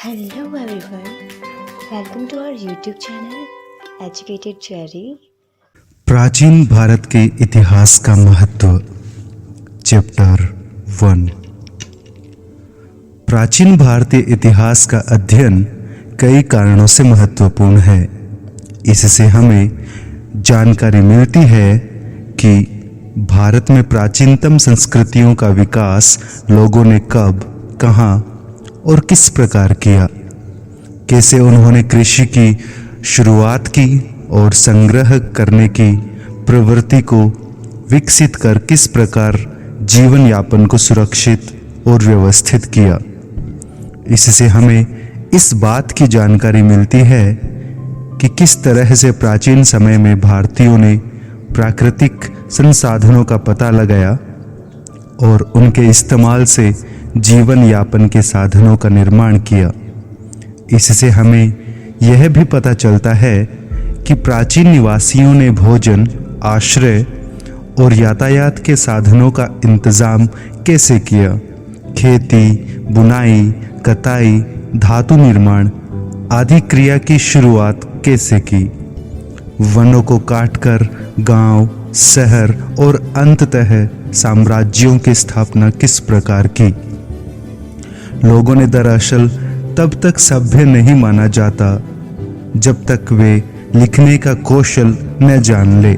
Hello everyone, welcome to our YouTube channel Educated Cherry। प्राचीन भारत के इतिहास का महत्व। चैप्टर 1। प्राचीन भारतीय इतिहास का अध्ययन कई कारणों से महत्वपूर्ण है। इससे हमें जानकारी मिलती है कि भारत में प्राचीनतम संस्कृतियों का विकास लोगों ने कब, कहाँ और किस प्रकार किया, कैसे उन्होंने कृषि की शुरुआत की और संग्रह करने की प्रवृत्ति को विकसित कर किस प्रकार जीवन यापन को सुरक्षित और व्यवस्थित किया। इससे हमें इस बात की जानकारी मिलती है कि किस तरह से प्राचीन समय में भारतीयों ने प्राकृतिक संसाधनों का पता लगाया और उनके इस्तेमाल से जीवन यापन के साधनों का निर्माण किया। इससे हमें यह भी पता चलता है कि प्राचीन निवासियों ने भोजन, आश्रय और यातायात के साधनों का इंतजाम कैसे किया, खेती, बुनाई, कताई, धातु निर्माण आदि क्रिया की शुरुआत कैसे की, वनों को काटकर गांव, शहर और अंततः साम्राज्यों की स्थापना किस प्रकार की। लोगों ने दरअसल तब तक सभ्य नहीं माना जाता जब तक वे लिखने का कौशल न जान ले।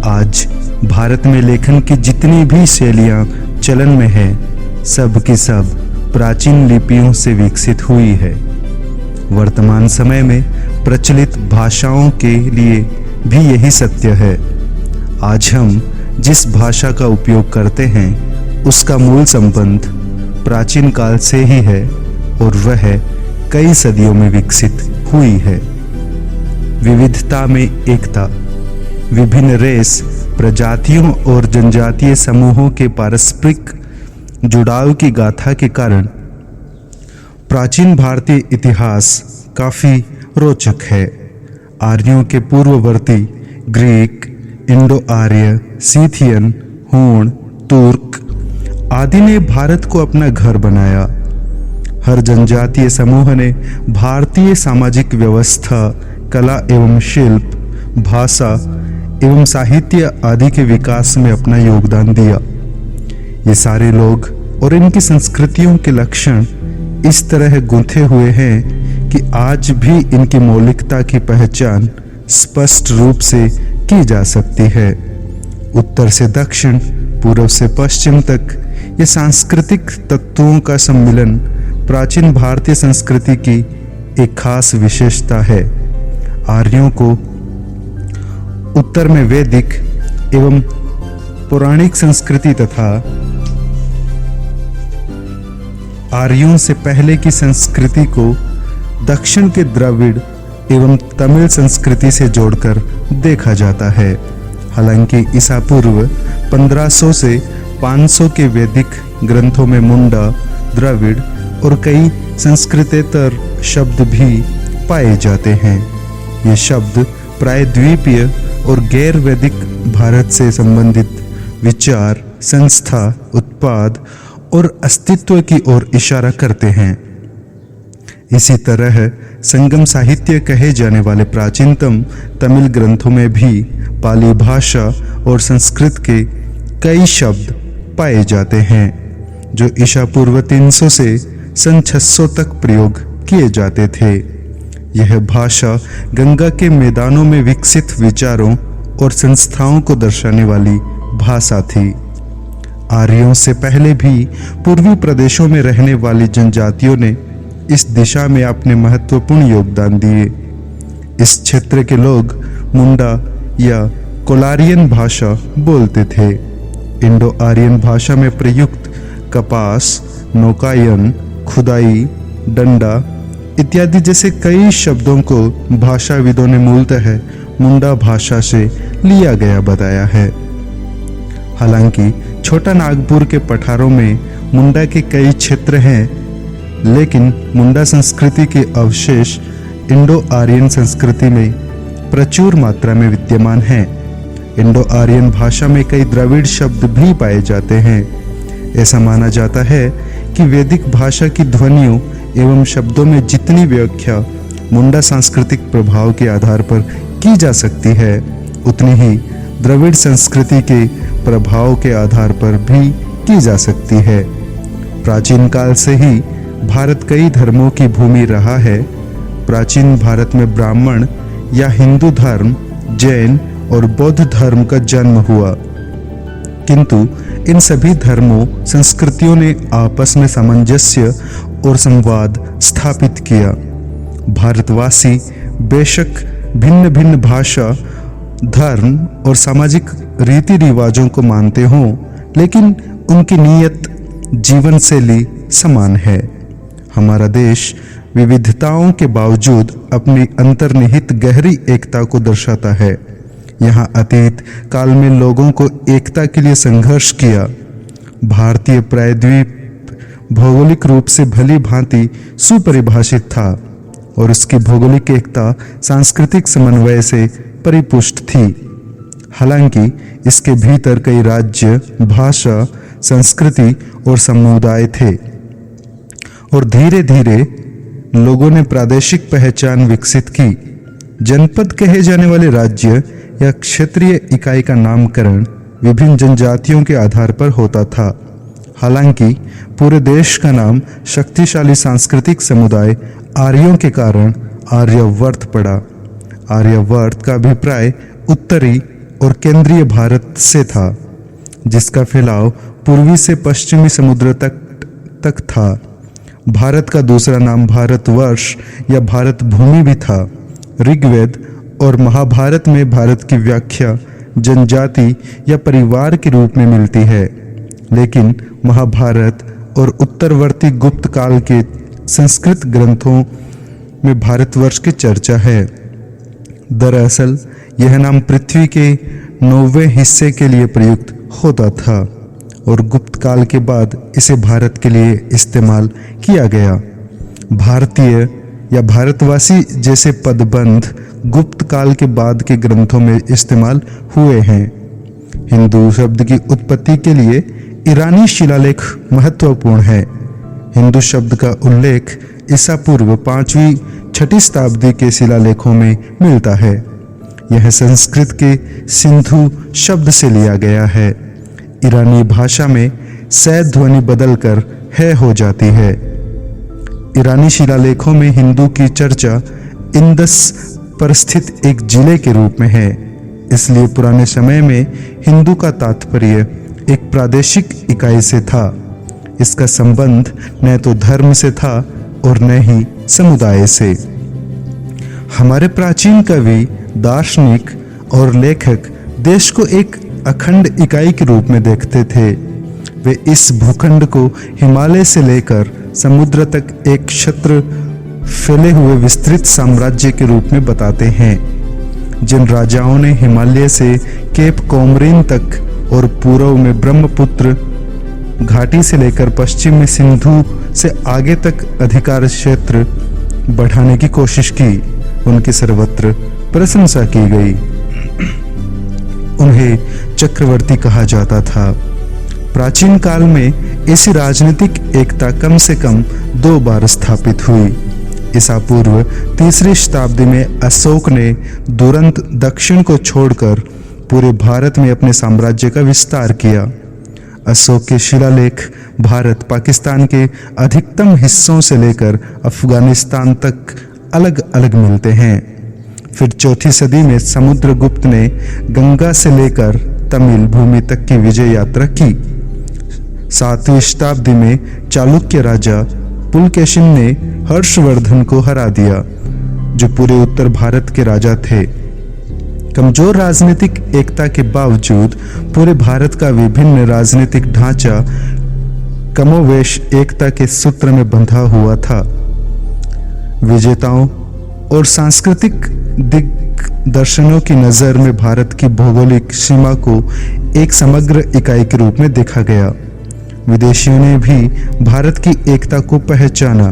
आज भारत में लेखन की जितनी भी शैलियां चलन में है, सब की सब प्राचीन लिपियों से विकसित हुई है। वर्तमान समय में प्रचलित भाषाओं के लिए भी यही सत्य है। आज हम जिस भाषा का उपयोग करते हैं उसका मूल संबंध प्राचीन काल से ही है और वह कई सदियों में विकसित हुई है। विविधता में एकता। विभिन्न रेस, प्रजातियों और जनजातीय समूहों के पारस्परिक जुड़ाव की गाथा के कारण प्राचीन भारतीय इतिहास काफी रोचक है। आर्यों के पूर्ववर्ती ग्रीक, इंडो आर्य, सीथियन, हूण, तुर्क आदि ने भारत को अपना घर बनाया। हर जनजातीय समूह ने भारतीय सामाजिक व्यवस्था, कला एवं शिल्प, भाषा एवं साहित्य आदि के विकास में अपना योगदान दिया। ये सारे लोग और इनकी संस्कृतियों के लक्षण इस तरह गुंथे हुए हैं कि आज भी इनकी मौलिकता की पहचान स्पष्ट रूप से की जा सकती है। उत्तर से दक्षिण, पूर्व से पश्चिम तक ये सांस्कृतिक तत्वों का सम्मिलन प्राचीन भारतीय संस्कृति की एक खास विशेषता है। आर्यों को उत्तर में वैदिक एवं पौराणिक संस्कृति तथा आर्यों से पहले की संस्कृति को दक्षिण के द्रविड़ एवं तमिल संस्कृति से जोड़कर देखा जाता है। हालांकि ईसा पूर्व 1500 से 500 के वैदिक ग्रंथों में मुंडा, द्रविड़ और कई संस्कृतेतर शब्द भी पाए जाते हैं। ये शब्द प्राय द्वीपीय और गैर वैदिक भारत से संबंधित विचार, संस्था, उत्पाद और अस्तित्व की ओर इशारा करते हैं। इसी तरह संगम साहित्य कहे जाने वाले प्राचीनतम तमिल ग्रंथों में भी पाली भाषा और संस्कृत के कई शब्द पाए जाते हैं जो ईसा पूर्व 300 से सन 600 तक प्रयोग किए जाते थे। यह भाषा गंगा के मैदानों में विकसित विचारों और संस्थाओं को दर्शाने वाली भाषा थी। आर्यों से पहले भी पूर्वी प्रदेशों में रहने वाली जनजातियों ने इस दिशा में अपने महत्वपूर्ण योगदान दिए। इस क्षेत्र के लोग मुंडा या कोलारियन भाषा बोलते थे। इंडो आर्यन भाषा में प्रयुक्त कपास, नौकायन, खुदाई, डंडा इत्यादि जैसे कई शब्दों को भाषाविदों ने मूलतः मुंडा भाषा से लिया गया बताया है। हालांकि छोटा नागपुर के पठारों में मुंडा के कई क्षेत्र हैं, लेकिन मुंडा संस्कृति के अवशेष इंडो आर्यन संस्कृति में प्रचुर मात्रा में विद्यमान हैं। इंडो आर्यन भाषा में कई द्रविड़ शब्द भी पाए जाते हैं। ऐसा माना जाता है कि वैदिक भाषा की ध्वनियों एवं शब्दों में जितनी व्याख्या मुंडा सांस्कृतिक प्रभाव के आधार पर की जा सकती है, उतनी ही द्रविड़ संस्कृति के प्रभाव के आधार पर भी की जा सकती है। प्राचीन काल से ही भारत कई धर्मों की भूमि रहा है। प्राचीन भारत में ब्राह्मण या हिंदू धर्म, जैन और बौद्ध धर्म का जन्म हुआ, किंतु इन सभी धर्मों संस्कृतियों ने आपस में सामंजस्य और संवाद स्थापित किया। भारतवासी बेशक भिन्न भिन्न भाषा, धर्म और सामाजिक रीति रिवाजों को मानते हों, लेकिन उनकी नीयत, जीवन शैली समान है। हमारा देश विविधताओं के बावजूद अपनी अंतर्निहित गहरी एकता को दर्शाता है। यहाँ अतीत काल में लोगों को एकता के लिए संघर्ष किया। भारतीय प्रायद्वीप भौगोलिक रूप से भली भांति सुपरिभाषित था और उसकी भौगोलिक एकता सांस्कृतिक समन्वय से परिपुष्ट थी। हालांकि इसके भीतर कई राज्य, भाषा, संस्कृति और समुदाय थे और धीरे धीरे लोगों ने प्रादेशिक पहचान विकसित की। जनपद कहे जाने वाले राज्य या क्षेत्रीय इकाई का नामकरण विभिन्न जनजातियों के आधार पर होता था। हालांकि पूरे देश का नाम शक्तिशाली सांस्कृतिक समुदाय आर्यों के कारण आर्यावर्त पड़ा। आर्यावर्त का अभिप्राय उत्तरी और केंद्रीय भारत से था, जिसका फैलाव पूर्वी से पश्चिमी समुद्र तक था। भारत का दूसरा नाम भारतवर्ष या भारत भूमि भी था। ऋग्वेद और महाभारत में भारत की व्याख्या जनजाति या परिवार के रूप में मिलती है, लेकिन महाभारत और उत्तरवर्ती गुप्त काल के संस्कृत ग्रंथों में भारतवर्ष की चर्चा है। दरअसल यह नाम पृथ्वी के 9वें हिस्से के लिए प्रयुक्त होता था और गुप्त काल के बाद इसे भारत के लिए इस्तेमाल किया गया। भारतीय या भारतवासी जैसे पदबंध गुप्त काल के बाद के ग्रंथों में इस्तेमाल हुए हैं। हिंदू शब्द की उत्पत्ति के लिए ईरानी शिलालेख महत्वपूर्ण है। हिंदू शब्द का उल्लेख ईसा पूर्व 5वीं-6वीं शताब्दी के शिलालेखों में मिलता है। यह संस्कृत के सिंधु शब्द से लिया गया है। ईरानी भाषा में सै ध्वनि बदलकर है हो जाती है। ईरानी शिलालेखों में हिंदू की चर्चा इंदस पर स्थित एक जिले के रूप में है। इसलिए पुराने समय में हिंदू का तात्पर्य एक प्रादेशिक इकाई से था। इसका संबंध न तो धर्म से था और न ही समुदाय से। हमारे प्राचीन कवि, दार्शनिक और लेखक देश को एक अखंड इकाई के रूप में देखते थे। वे इस भूखंड को हिमालय से लेकर समुद्र तक एक क्षेत्र फैले हुए विस्तृत साम्राज्य के रूप में बताते हैं। जिन राजाओं ने हिमालय से केप कोमरिन तक और पूर्व में ब्रह्मपुत्र घाटी से लेकर पश्चिम में सिंधु से आगे तक अधिकार क्षेत्र बढ़ाने की कोशिश की, उनकी सर्वत्र प्रशंसा की गई। उन्हें चक्रवर्ती कहा जाता था। प्राचीन काल में ऐसी राजनीतिक एकता कम से कम 2 बार स्थापित हुई। ईसा पूर्व 3री शताब्दी में अशोक ने तुरंत दक्षिण को छोड़कर पूरे भारत में अपने साम्राज्य का विस्तार किया। अशोक के शिलालेख भारत पाकिस्तान के अधिकतम हिस्सों से लेकर अफगानिस्तान तक अलग अलग मिलते हैं। फिर 4वीं सदी में समुद्रगुप्त ने गंगा से लेकर तमिल भूमि तक की विजय यात्रा की। 7वीं शताब्दी में चालुक्य राजा पुलकेशिन ने हर्षवर्धन को हरा दिया, जो पूरे उत्तर भारत के राजा थे। कमजोर राजनीतिक एकता के बावजूद पूरे भारत का विभिन्न राजनीतिक ढांचा कमोवेश एकता के सूत्र में बंधा हुआ था। विजेताओं और सांस्कृतिक दिग्दर्शनों की नज़र में भारत की भौगोलिक सीमा को एक समग्र इकाई के रूप में देखा गया। विदेशियों ने भी भारत की एकता को पहचाना।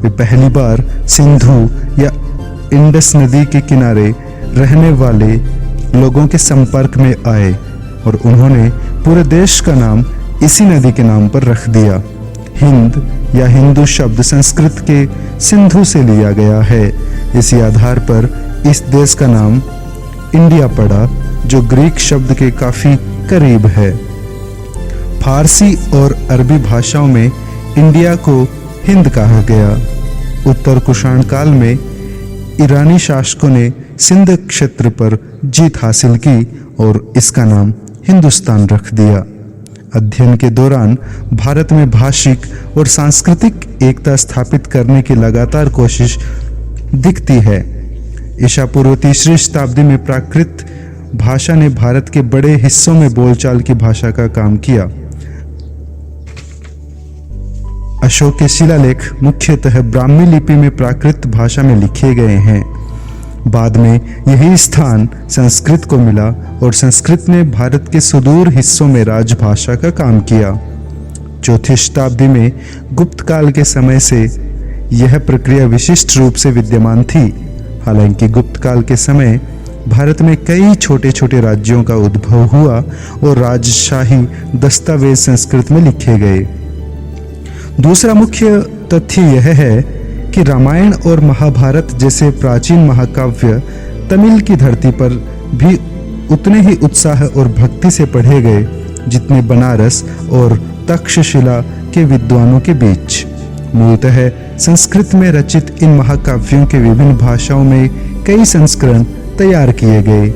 वे पहली बार सिंधु या इंडस नदी के किनारे रहने वाले लोगों के संपर्क में आए और उन्होंने पूरे देश का नाम इसी नदी के नाम पर रख दिया। हिंद या हिंदू शब्द संस्कृत के सिंधु से लिया गया है। इसी आधार पर इस देश का नाम इंडिया पड़ा, जो ग्रीक शब्द के काफी करीब है। फारसी और अरबी भाषाओं में इंडिया को हिंद कहा गया। उत्तर कुषाण काल में ईरानी शासकों ने सिंध क्षेत्र पर जीत हासिल की और इसका नाम हिंदुस्तान रख दिया। अध्ययन के दौरान भारत में भाषिक और सांस्कृतिक एकता स्थापित करने की लगातार कोशिश दिखती है। ईसा पूर्व 3री शताब्दी में प्राकृत भाषा ने भारत के बड़े हिस्सों में बोलचाल की भाषा का काम किया। अशोक के शिलालेख मुख्यतः ब्राह्मी लिपि में प्राकृत भाषा में लिखे गए हैं। बाद में यही स्थान संस्कृत को मिला और संस्कृत ने भारत के सुदूर हिस्सों में राजभाषा का काम किया। 4ठी शताब्दी में गुप्त काल के समय से यह प्रक्रिया विशिष्ट रूप से विद्यमान थी। हालांकि गुप्त काल के समय भारत में कई छोटे छोटे राज्यों का उद्भव हुआ और राजशाही दस्तावेज संस्कृत में लिखे गए। दूसरा मुख्य तथ्य यह है कि रामायण और महाभारत जैसे प्राचीन महाकाव्य तमिल की धरती पर भी उतने ही उत्साह और भक्ति से पढ़े गए जितने बनारस और तक्षशिला के विद्वानों के बीच। मूलतः संस्कृत में रचित इन महाकाव्यों के विभिन्न भाषाओं में कई संस्करण तैयार किए गए।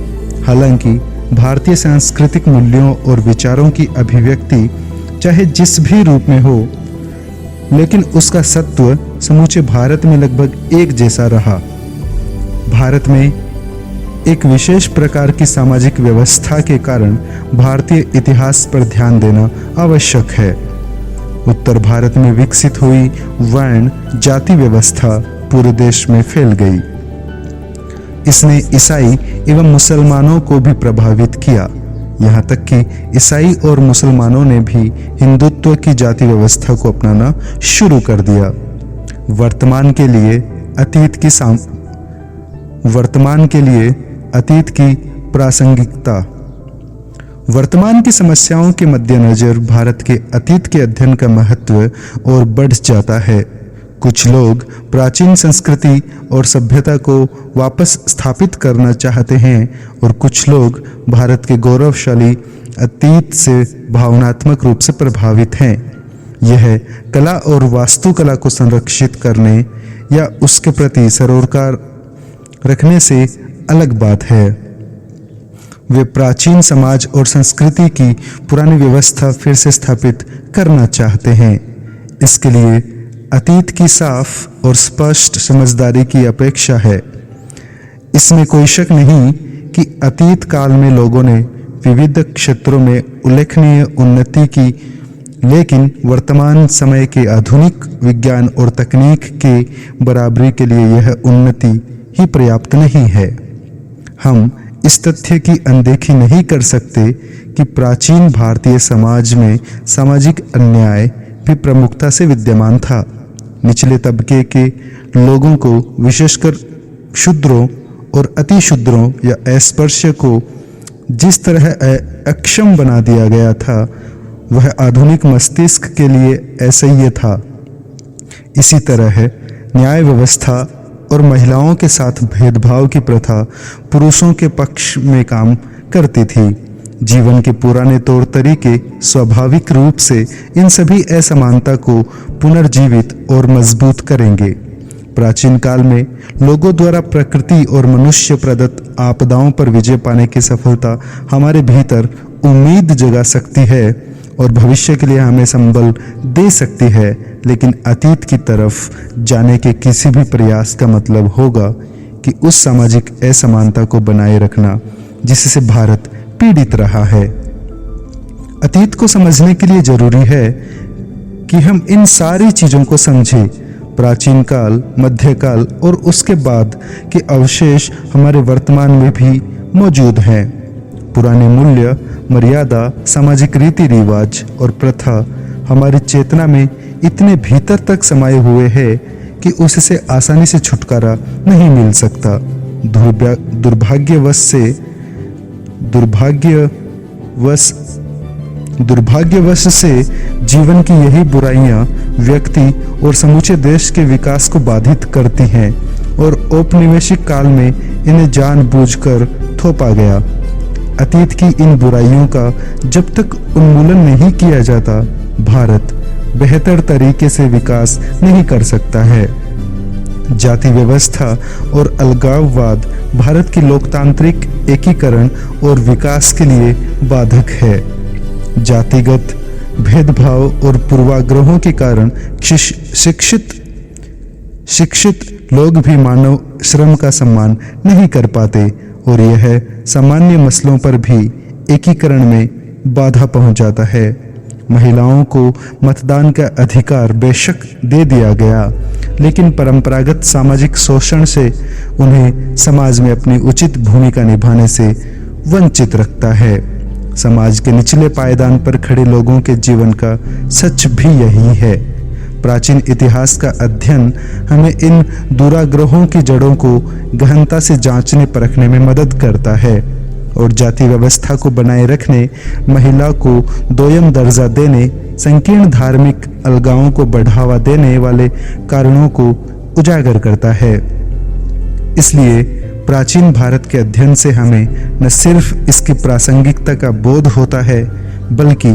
हालांकि भारतीय सांस्कृतिक मूल्यों और विचारों की अभिव्यक्ति चाहे जिस भी रूप में हो, लेकिन उसका सत्व समूचे भारत में लगभग एक जैसा रहा। भारत में एक विशेष प्रकार की सामाजिक व्यवस्था के कारण भारतीय इतिहास पर ध्यान देना आवश्यक है। उत्तर भारत में विकसित हुई वर्ण जाति व्यवस्था पूरे देश में फैल गई। इसने ईसाई एवं मुसलमानों को भी प्रभावित किया। यहाँ तक कि ईसाई और मुसलमानों ने भी हिंदुत्व की जाति व्यवस्था को अपनाना शुरू कर दिया। वर्तमान के लिए अतीत की प्रासंगिकता। वर्तमान की समस्याओं के मद्देनजर भारत के अतीत के अध्ययन का महत्व और बढ़ जाता है। कुछ लोग प्राचीन संस्कृति और सभ्यता को वापस स्थापित करना चाहते हैं और कुछ लोग भारत के गौरवशाली अतीत से भावनात्मक रूप से प्रभावित हैं। यह कला और वास्तुकला को संरक्षित करने या उसके प्रति सरोकार रखने से अलग बात है। वे प्राचीन समाज और संस्कृति की पुरानी व्यवस्था फिर से स्थापित करना चाहते हैं। इसके लिए अतीत की साफ और स्पष्ट समझदारी की अपेक्षा है। इसमें कोई शक नहीं कि अतीत काल में लोगों ने विविध क्षेत्रों में उल्लेखनीय उन्नति की, लेकिन वर्तमान समय के आधुनिक विज्ञान और तकनीक के बराबरी के लिए यह उन्नति ही पर्याप्त नहीं है। हम इस तथ्य की अनदेखी नहीं कर सकते कि प्राचीन भारतीय समाज में सामाजिक अन्याय भी प्रमुखता से विद्यमान था। निचले तबके के लोगों को, विशेषकर शूद्रों और अतिशूद्रों या अस्पृश्य को जिस तरह अक्षम बना दिया गया था, वह आधुनिक मस्तिष्क के लिए असह्य था। इसी तरह न्याय व्यवस्था और महिलाओं के साथ भेदभाव की प्रथा पुरुषों के पक्ष में काम करती थी। जीवन के पुराने तौर तरीके स्वाभाविक रूप से इन सभी असमानता को पुनर्जीवित और मजबूत करेंगे। प्राचीन काल में लोगों द्वारा प्रकृति और मनुष्य प्रदत्त आपदाओं पर विजय पाने की सफलता हमारे भीतर उम्मीद जगा सकती है और भविष्य के लिए हमें संबल दे सकती है, लेकिन अतीत की तरफ जाने के किसी भी प्रयास का मतलब होगा कि उस सामाजिक असमानता को बनाए रखना जिससे भारत पीड़ित रहा है। अतीत को समझने के लिए जरूरी है कि हम इन सारी चीजों को समझें। प्राचीन काल, मध्यकाल और उसके बाद के अवशेष हमारे वर्तमान में भी मौजूद हैं। पुराने मूल्य, मर्यादा, सामाजिक रीति रिवाज और प्रथा हमारी चेतना में इतने भीतर तक समाये हुए हैं कि उससे आसानी से छुटकारा नहीं मिल सकता। दुर्भाग्यवश से जीवन की यही बुराइयां व्यक्ति और समूचे देश के विकास को बाधित करती हैं और औपनिवेशिक काल में इन्हें जानबूझकर थोपा गया। अतीत की इन बुराइयों का जब तक उन्मूलन नहीं किया जाता, भारत बेहतर तरीके से विकास नहीं कर सकता है। जाति व्यवस्था और अलगाववाद भारत की लोकतांत्रिक एकीकरण और विकास के लिए बाधक है। जातिगत भेदभाव और पूर्वाग्रहों के कारण शिक्षित लोग भी मानव श्रम का सम्मान नहीं कर पाते और यह सामान्य मसलों पर भी एकीकरण में बाधा पहुंच जाता है। महिलाओं को मतदान का अधिकार बेशक दे दिया गया, लेकिन परंपरागत सामाजिक शोषण से उन्हें समाज में अपनी उचित भूमिका निभाने से वंचित रखता है। समाज के निचले पायदान पर खड़े लोगों के जीवन का सच भी यही है। प्राचीन इतिहास का अध्ययन हमें इन दुराग्रहों की जड़ों को गहनता से जांचने परखने में मदद करता है और जाति व्यवस्था को बनाए रखने, महिला को दोयम दर्जा देने, संकीर्ण धार्मिक अलगावों को बढ़ावा देने वाले कारणों को उजागर करता है। इसलिए प्राचीन भारत के अध्ययन से हमें न सिर्फ इसकी प्रासंगिकता का बोध होता है, बल्कि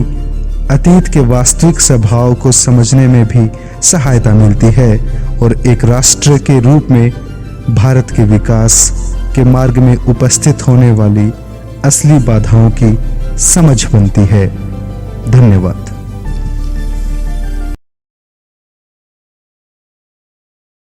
अतीत के वास्तविक स्वभाव को समझने में भी सहायता मिलती है और एक राष्ट्र के रूप में भारत के विकास के मार्ग में उपस्थित होने वाली असली बाधाओं की समझ बनती है। धन्यवाद।